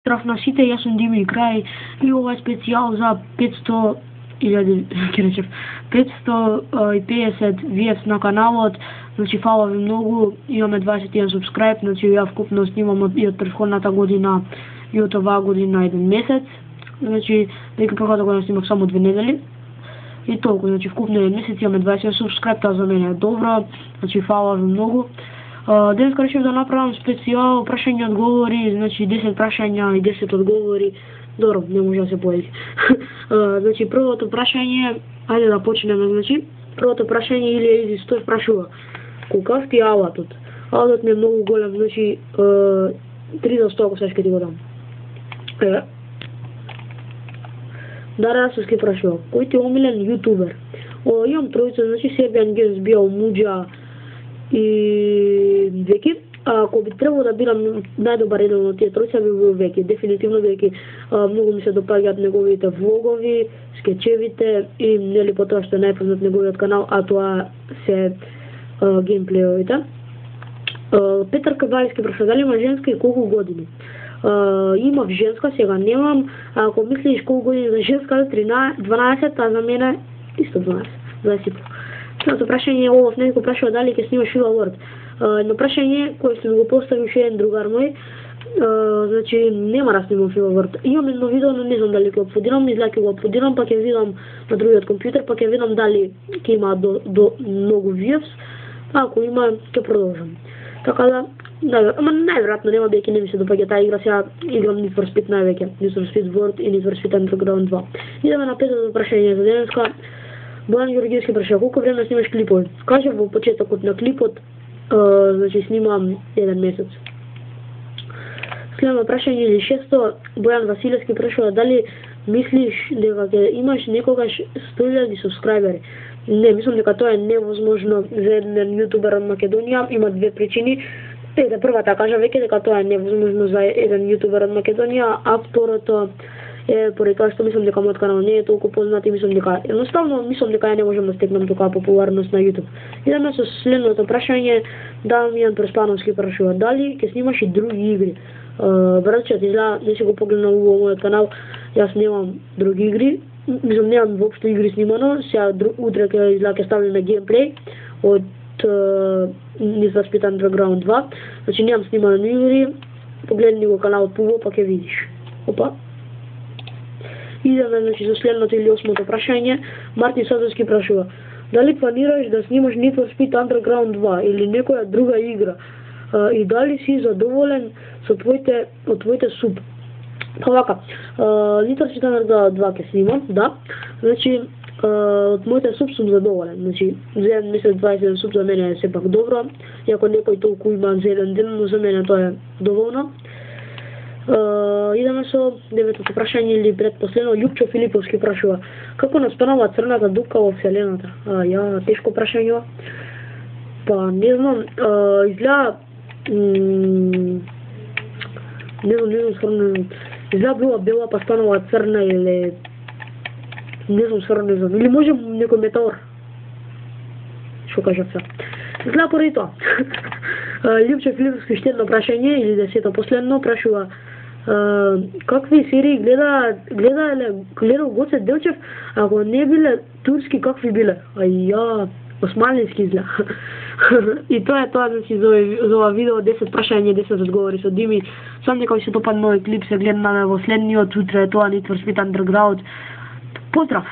Поздрав на сите, јас сум Дими Крај и ова е специјал за 550 виевс на каналот. Значи, фала ви многу, имаме 21 субскрайб, значи ја вкупно снимам и од претходната година и од оваа година еден месец. Значи, дека претходната година снимав само 2 недели. И толку, значи вкупно еден месец имаме 21 субскрайб, таа за мене е добро. Значи, фала ви многу. Денеска решив да направам специјал прашања и одговори, значи 10 прашања и 10 одговори. Добро, не може да се поеди. Значи првото прашање, ајде да почнеме, значи првото прашање или Стоев прашува: колкав ти алатот? Алатот ми е многу голем, значи 3 до 100 ако сакаш ќе ти го дам. Дара Соски прашува: кој ти е омилен јутубер? Имам тројца, значи Сербијан Генс, Бијал, Муџа и Веки. Ако би требало да бирам најдобар еден од тие тројца, би бил Веки. Дефинитивно Веки. Многу ми се допаѓаат неговите влогови, скечевите и нели потоа што е најпознат неговиот канал, а тоа се геймплеовите. Петар Кабајски прашува: дали има женска и колку години? Имав женска, сега немам. Ако мислиш колку години за женска, 12, а за мене исто 12. 20. Следното прашање е Олаф Недко прашува дали ќе снимаш Фила Ворд. Едно прашање кој што ми го постави уште еден другар мој, значи нема да снимам Фила Ворд. Имам едно видео, но не знам дали ќе апфудирам, изгледа ќе го апфудирам, па ќе видам на другиот компјутер, па ќе видам дали ќе има до многу виевс, а ако има ќе продолжам. Така да, најверојатно нема, бидејќи не ми се допаѓа таа игра, сега играм Need for Speed највеќе, Need for Speed World и Need for Speed Underground 2. Идеме на петото прашање за денеска. Бојан Ѓорѓевски прашува: колку време снимаш клипови? Кажав во почетокот на клипот, значи снимам еден месец. Следно прашање или 600, Бојан Василевски прашува: дали мислиш дека ќе имаш некогаш 100.000 субскрајбери? Не, мислам дека тоа е невозможно за еден јутубер од Македонија. Има две причини. Првата кажа веќе дека тоа е невозможно за еден јутубер од Македонија, а второто поради тоа што мислам дека мојот канал не е толку познат и мислам дека ја не можам да стекнам такава популарност на YouTube. Идеме со следното прашање. Дамјан Преспановски прашува: дали ќе снимаш и други игри? Братчет, изгледа не си го погледнал во мојот канал, јас немам други игри, мислам немам воопшто игри снимано. Сега утре ќе ставам на геймплей од Need for Speed Underground 2. Значи немам снимано игри, погледни го каналот пубо па ќе видиш. Опа. Идеме значи со следното или 8-то прашање. Мартин Садовски прашува: дали планираш да снимаш Need for Speed Underground 2 или некоја друга игра? И дали си задоволен со твоите суб? Па вака, Need for Speed Underground 2 ќе снимам, да. Значи од моите суб сум задоволен. Значи за еден месец 27 суб за мене е сепак добро. Иако некој толку има за еден ден, но за мене тоа е доволно. Идеме со деветото прашање или предпоследно. Љупчо Филиповски прашува: како настанува црната дупка во вселената? Тешко прашање. Па не знам, изгледа не знам, изгледа бела па станува црна или не знам, или може некој метеор. Што кажат се? Изгледа поради тоа. Љупчо Филиповски уште едно прашање или 10-то последно прашува: какви серии гледал Гоце Делчев, ако не биле турски, какви биле? османлиски изгледа. И тоа е тоа, значи, за ова видео 10 прашања, 10 одговори со Дими. Сам дека ви се допадна овој клип, се гледаме во следниот, утре е тоа Need for Speed Underground. Поздрав!